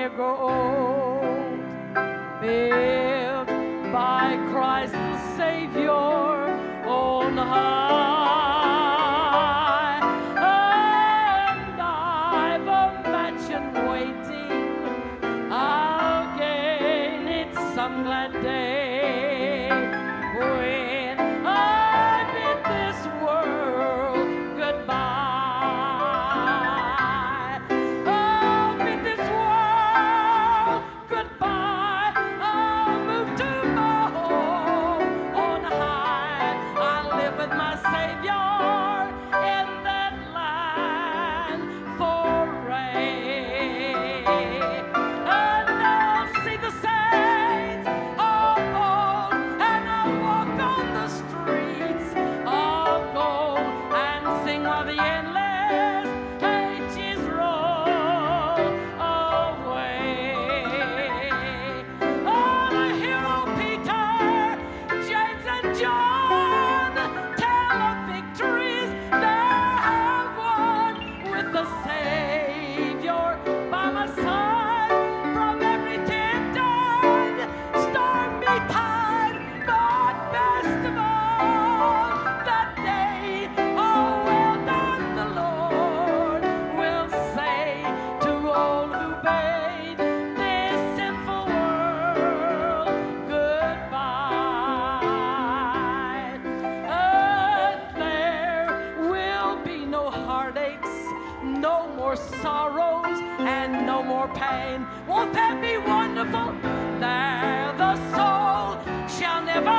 year grow old, built by Christ the Savior on high. And I've a mansion waiting, I'll gain it some glad day when I bid this world goodbye. I'll bid this world goodbye. I'll move to my home on high. I'll live with my Savior in that land forever. And I'll see the saints of old, and I'll walk on the streets of gold and sing while the endless ages roll away. Oh, the hero Peter, James, and John tell of victories they have won with the Savior by my side from every tempted stormy tide. But best of all, that day, oh, well done, the Lord will say to all who bade this sinful world goodbye. And there will be no heartaches, no more sorrows, and no more pain. Won't that be wonderful? There the soul shall never